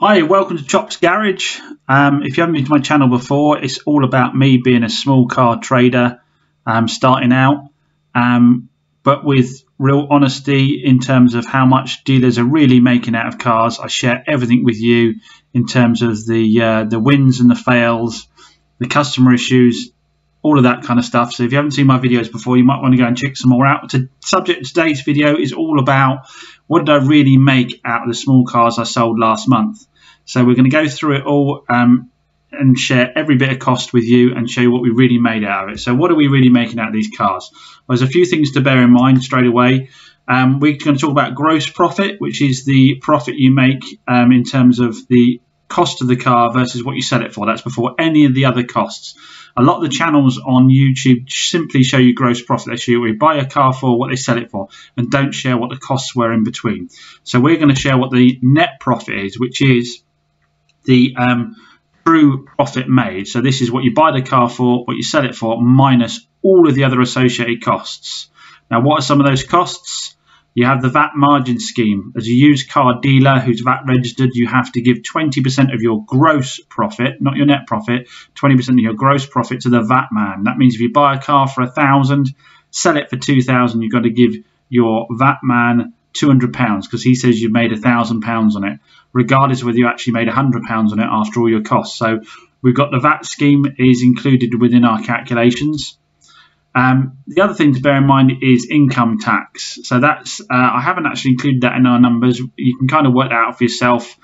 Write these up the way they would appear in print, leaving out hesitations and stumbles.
Hi, welcome to Chops Garage. If you haven't been to my channel before, it's all about me being a small car trader starting out, but with real honesty in terms of how much dealers are really making out of cars. I share everything with you in terms of the wins and the fails, the customer issues, all of that kind of stuff. So if you haven't seen my videos before, you might want to go and check some more out. The subject of today's video is all about what did I really make out of the small cars I sold last month. So we're going to go through it all and share every bit of cost with you and show you what we really made out of it. So what are we really making out of these cars? Well, there's a few things to bear in mind straight away. We're going to talk about gross profit, which is the profit you make in terms of the cost of the car versus what you sell it for. That's before any of the other costs. A lot of the channels on YouTube simply show you gross profit. They show you what you buy a car for, what they sell it for, and don't share what the costs were in between. So we're going to share what the net profit is, which is the true profit made. So this is what you buy the car for, what you sell it for, minus all of the other associated costs. Now, what are some of those costs? You have the VAT margin scheme. As a used car dealer who's VAT registered, you have to give 20% of your gross profit, not your net profit, 20% of your gross profit to the VAT man. That means if you buy a car for £1,000, sell it for £2,000, you've got to give your VAT man £200 because he says you've made £1,000 on it, regardless of whether you actually made £100 on it after all your costs. So we've got the VAT scheme is included within our calculations. The other thing to bear in mind is income tax. So that's I haven't actually included that in our numbers. You can kind of work that out for yourself.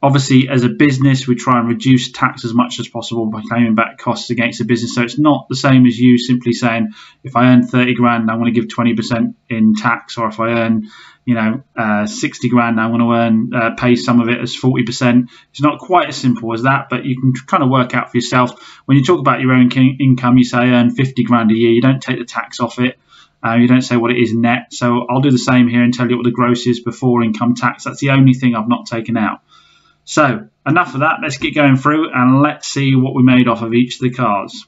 Obviously, as a business, we try and reduce tax as much as possible by claiming back costs against the business. So it's not the same as you simply saying, if I earn 30 grand, I want to give 20% in tax, or if I earn 60 grand, I want to earn pay some of it as 40%. It's not quite as simple as that, but you can kind of work out for yourself. When you talk about your own income, you say I earn 50 grand a year. You don't take the tax off it. You don't say what it is net. So I'll do the same here and tell you what the gross is before income tax. That's the only thing I've not taken out. So enough of that. Let's get going through and let's see what we made off of each of the cars.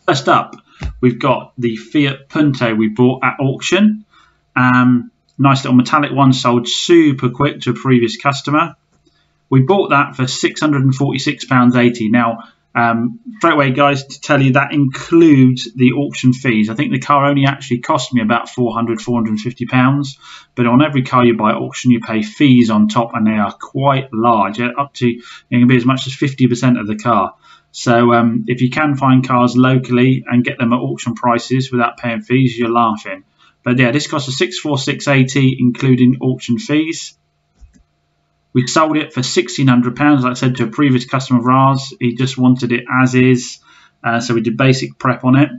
First up, we've got the Fiat Punto we bought at auction. Nice little metallic one, sold super quick to a previous customer. We bought that for £646.80. Now, straight away, guys, to tell you that includes the auction fees. I think the car only actually cost me about £450, but on every car you buy at auction, you pay fees on top, and they are quite large, up to, it can be as much as 50% of the car. So if you can find cars locally and get them at auction prices without paying fees, you're laughing. But yeah, this cost us £646.80, including auction fees. We sold it for £1,600, like I said, to a previous customer of ours. He just wanted it as is, so we did basic prep on it.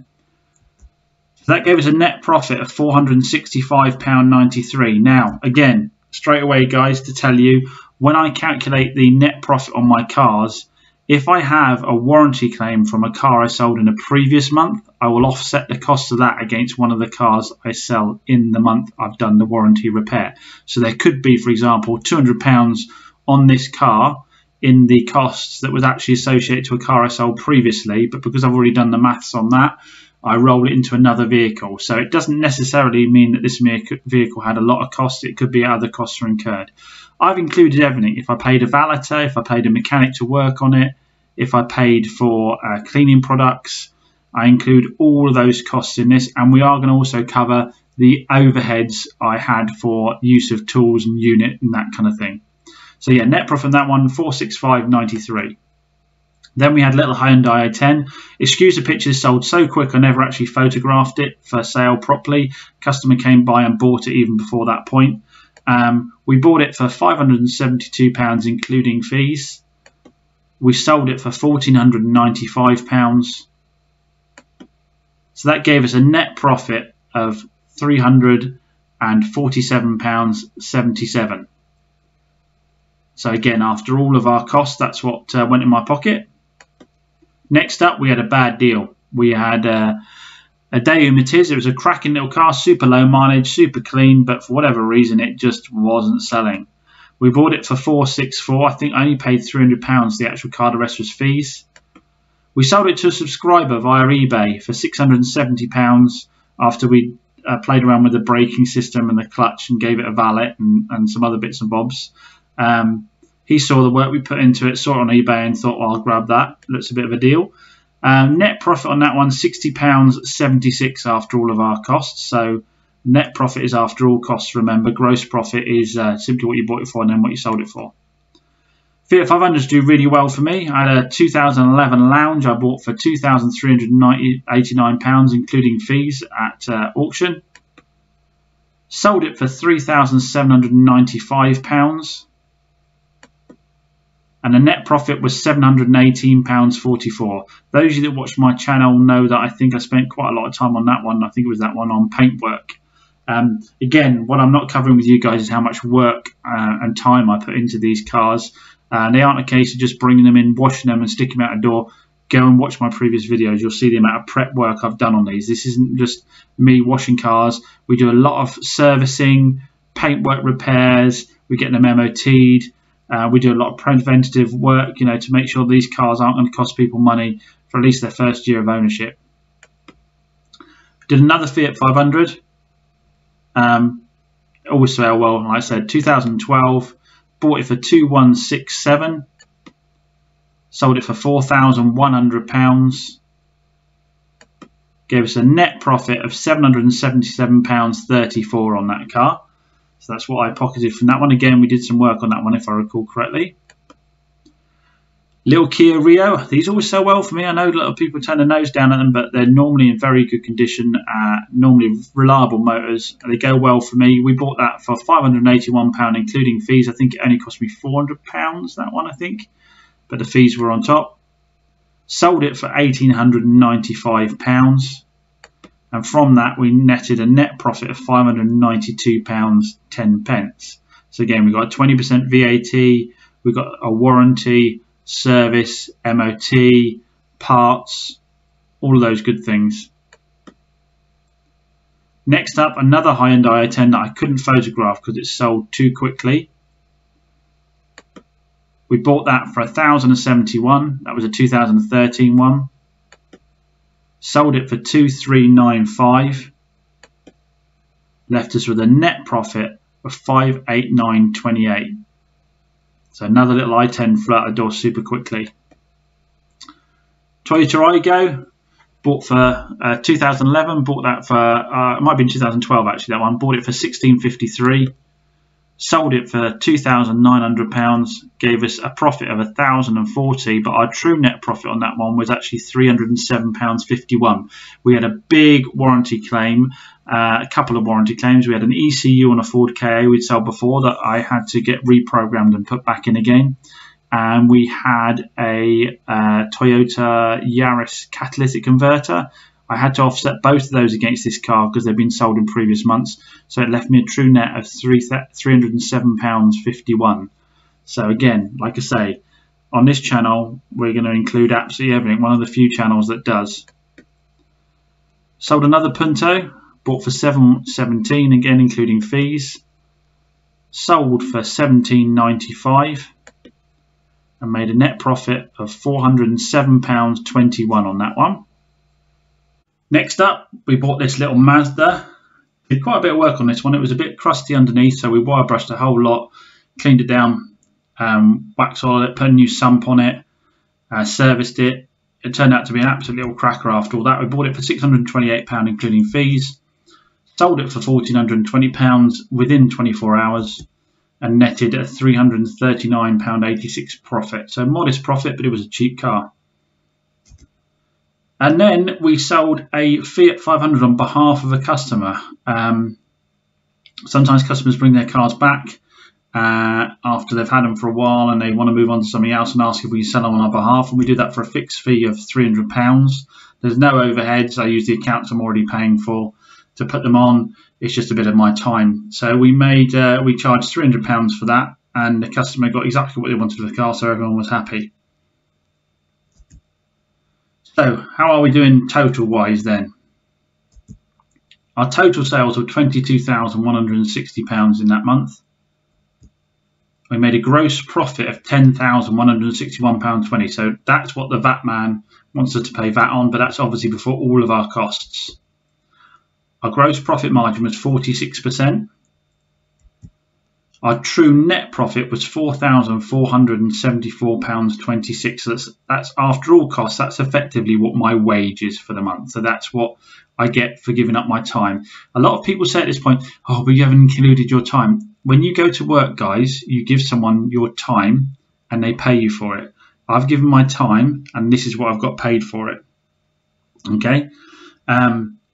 So that gave us a net profit of £465.93. Now, again, straight away, guys, to tell you, when I calculate the net profit on my cars, if I have a warranty claim from a car I sold in a previous month, I will offset the cost of that against one of the cars I sell in the month I've done the warranty repair. So there could be, for example, £200 on this car in the costs that was actually associated to a car I sold previously, but because I've already done the maths on that, I roll it into another vehicle. So it doesn't necessarily mean that this vehicle had a lot of costs. It could be other costs are incurred. I've included everything. If I paid a valeter, if I paid a mechanic to work on it, if I paid for cleaning products, I include all of those costs in this. And we are going to also cover the overheads I had for use of tools and unit and that kind of thing. So yeah, net profit on that one, £465.93. Then we had little Hyundai i10. Excuse the pictures, sold so quick I never actually photographed it for sale properly. Customer came by and bought it even before that point. We bought it for £572, including fees. We sold it for £1,495. So that gave us a net profit of £347.77. So again, after all of our costs, that's what went in my pocket. Next up, we had a bad deal. We had a Daewoo Matiz. It was a cracking little car, super low mileage, super clean, but for whatever reason, it just wasn't selling. We bought it for £464. I think I only paid £300 the actual car. The rest was fees. We sold it to a subscriber via eBay for £670 after we played around with the braking system and the clutch and gave it a valet and some other bits and bobs. He saw the work we put into it, saw it on eBay and thought, well, I'll grab that. Looks a bit of a deal. Net profit on that one, £60.76 after all of our costs. So net profit is after all costs, remember. Gross profit is simply what you bought it for and then what you sold it for. Fiat 500s do really well for me. I had a 2011 Lounge I bought for £2,389, including fees at auction. Sold it for £3,795. And the net profit was £718.44. Those of you that watch my channel know that I think I spent quite a lot of time on that one. I think it was that one on paintwork. Again, what I'm not covering with you guys is how much work and time I put into these cars. They aren't a case of just bringing them in, washing them and sticking them out the door. Go and watch my previous videos. You'll see the amount of prep work I've done on these. This isn't just me washing cars. We do a lot of servicing, paintwork repairs. We get them MOT'd. We do a lot of preventative work, you know, to make sure these cars aren't going to cost people money for at least their first year of ownership. Did another Fiat 500. Always sell well, like I said, 2012. Bought it for £2,167. Sold it for £4,100. Gave us a net profit of £777.34 on that car. So that's what I pocketed from that one. Again, we did some work on that one, if I recall correctly. Little Kia Rio. These always sell well for me. I know a lot of people turn their nose down at them, but they're normally in very good condition, normally reliable motors. They go well for me. We bought that for £581, including fees. I think it only cost me £400, that one, I think. But the fees were on top. Sold it for £1,895. And from that, we netted a net profit of £592.10. So again, we got 20% VAT, we got a warranty, service, MOT, parts, all of those good things. Next up, another Hyundai i10 that I couldn't photograph because it sold too quickly. We bought that for £1,071. That was a 2013 one. Sold it for £2,395. Left us with a net profit of £589.28. So another little i10 flew out the door super quickly. Toyota Aygo, bought for 2011. Bought that for it might have been 2012 actually. That one bought it for £1,653. Sold it for £2,900, gave us a profit of £1,040, but our true net profit on that one was actually £307.51. We had a big warranty claim, a couple of warranty claims. We had an ECU on a Ford Ka we'd sold before that I had to get reprogrammed and put back in again. And we had a Toyota Yaris catalytic converter. I had to offset both of those against this car because they've been sold in previous months. So it left me a true net of £307.51. So again, like I say, on this channel, we're going to include absolutely everything. One of the few channels that does. Sold another Punto, bought for $717, again including fees. Sold for $17.95 and made a net profit of £407.21 on that one. Next up, we bought this little Mazda. Did quite a bit of work on this one. It was a bit crusty underneath, so we wire brushed a whole lot, cleaned it down, wax oiled it, put a new sump on it, serviced it. It turned out to be an absolute little cracker after all that. We bought it for £628, including fees. Sold it for £1,420 within 24 hours and netted a £339.86 profit. So modest profit, but it was a cheap car. And then we sold a Fiat 500 on behalf of a customer. Sometimes customers bring their cars back after they've had them for a while and they want to move on to something else and ask if we can sell them on our behalf. And we do that for a fixed fee of £300. There's no overheads. I use the accounts I'm already paying for to put them on. It's just a bit of my time. So we charged £300 for that, and the customer got exactly what they wanted for the car, so everyone was happy. So how are we doing total wise then? Our total sales were £22,160 in that month. We made a gross profit of £10,161.20. So that's what the VAT man wants us to pay VAT on, but that's obviously before all of our costs. Our gross profit margin was 46%. Our true net profit was £4,474.26. So that's after all costs. That's effectively what my wage is for the month. So that's what I get for giving up my time. A lot of people say at this point, oh, but you haven't included your time. When you go to work, guys, you give someone your time and they pay you for it. I've given my time and this is what I've got paid for it. Okay.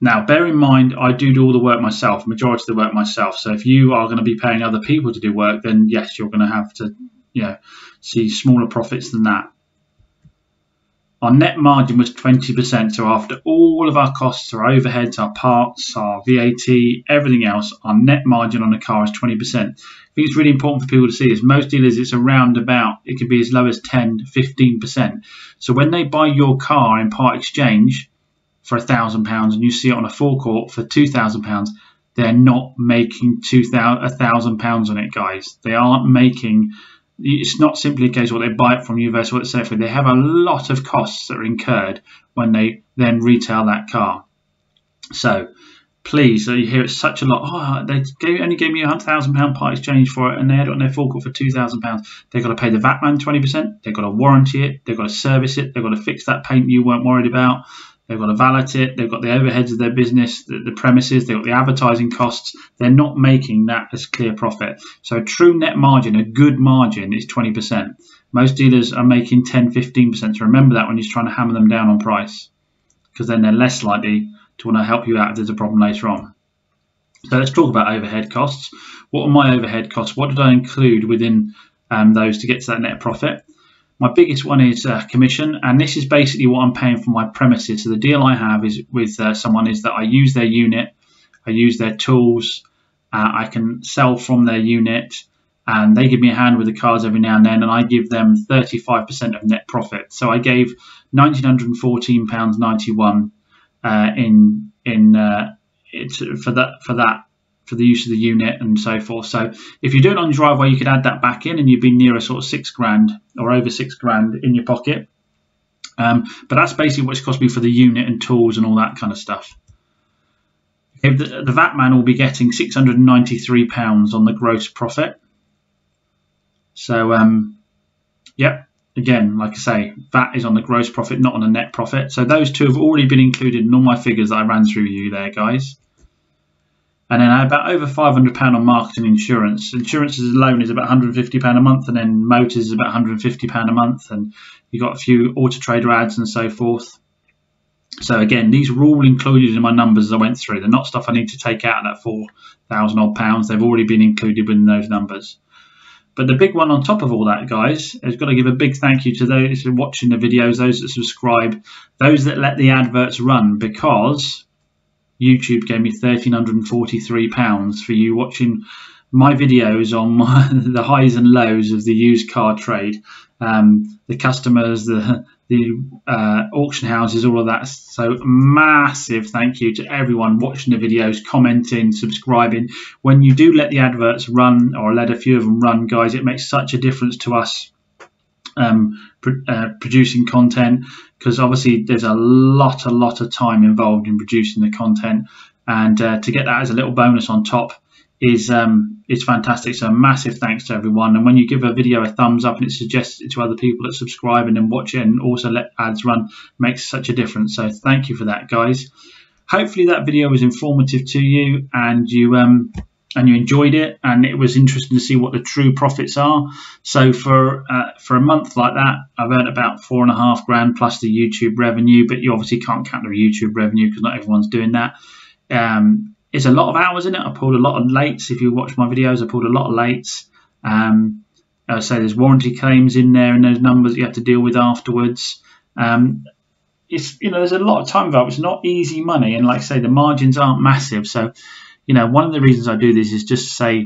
Now, bear in mind, I do all the work myself, majority of the work myself. So if you are going to be paying other people to do work, then yes, you're going to have to, see smaller profits than that. Our net margin was 20%. So after all of our costs, our overheads, our parts, our VAT, everything else, our net margin on a car is 20%. I think it's really important for people to see this. Most dealers, it's around about, it could be as low as 10, 15%. So when they buy your car in part exchange for £1,000 and you see it on a forecourt for £2,000, they're not making £1,000 on it, guys. They aren't making. It's not simply a case where they buy it from you versus what it's for. They have a lot of costs that are incurred when they then retail that car. So please, you hear it such a lot. Oh, they only gave me £100,000 part exchange for it, and they had it on their forecourt for £2,000. They've got to pay the VAT man 20%. They've got to warranty it. They've got to service it. They've got to fix that paint you weren't worried about. They've got to valet it. They've got the overheads of their business, the premises. They've got the advertising costs. They're not making that as clear profit. So a true net margin, a good margin, is 20%. Most dealers are making 10, 15%. So remember that when you're trying to hammer them down on price, because then they're less likely to want to help you out if there's a problem later on. So let's talk about overhead costs. What are my overhead costs? What did I include within those to get to that net profit? My biggest one is commission, and this is basically what I'm paying for my premises. So the deal I have is with someone is that I use their unit, I use their tools, I can sell from their unit, and they give me a hand with the cars every now and then, and I give them 35% of net profit. So I gave £1,914.91 for the use of the unit and so forth. So if you do it on driveway, you could add that back in and you'd be near a sort of £6,000 or over £6,000 in your pocket. But that's basically what it's cost me for the unit and tools and all that kind of stuff. The VAT man will be getting £693 on the gross profit. So, yep, again, like I say, VAT is on the gross profit, not on the net profit. So those two have already been included in all my figures that I ran through you there, guys. And then about over £500 on marketing insurance. Insurance alone is about £150 a month, and then motors is about £150 a month, and you've got a few Auto Trader ads and so forth. So again, these were all included in my numbers as I went through. They're not stuff I need to take out of that £4,000 odd pounds. They've already been included within those numbers. But the big one on top of all that, guys, is got to give a big thank you to those who are watching the videos, those that subscribe, those that let the adverts run, because YouTube gave me £1,343 for you watching my videos on the highs and lows of the used car trade, the customers, the auction houses, all of that. So massive thank you to everyone watching the videos, commenting, subscribing. When you do let the adverts run, or let a few of them run, guys, it makes such a difference to us producing content, because obviously there's a lot of time involved in producing the content, and to get that as a little bonus on top is fantastic. So massive thanks to everyone. And when you give a video a thumbs up and it suggests it to other people that subscribe and then watch it and also let ads run, makes such a difference. So thank you for that, guys. Hopefully that video was informative to you, and you enjoyed it, and it was interesting to see what the true profits are. So for a month like that, I've earned about £4,500 plus the YouTube revenue, but you obviously can't count the YouTube revenue because not everyone's doing that. It's a lot of hours in it. I pulled a lot of lates. If you watch my videos, I pulled a lot of lates. I would say there's warranty claims in there and those numbers you have to deal with afterwards. It's, there's a lot of time involved. It's not easy money, and like I say, the margins aren't massive. So one of the reasons I do this is just to say,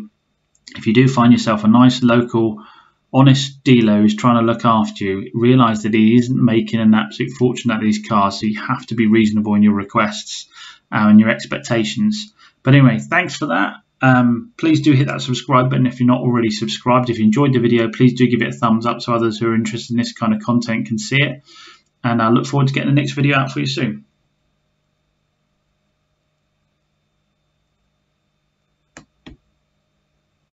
if you do find yourself a nice local honest dealer who's trying to look after you, realise that he isn't making an absolute fortune out of these cars, so you have to be reasonable in your requests and your expectations. But anyway, thanks for that. Please do hit that subscribe button if you're not already subscribed. If you enjoyed the video, please do give it a thumbs up so others who are interested in this kind of content can see it. And I look forward to getting the next video out for you soon.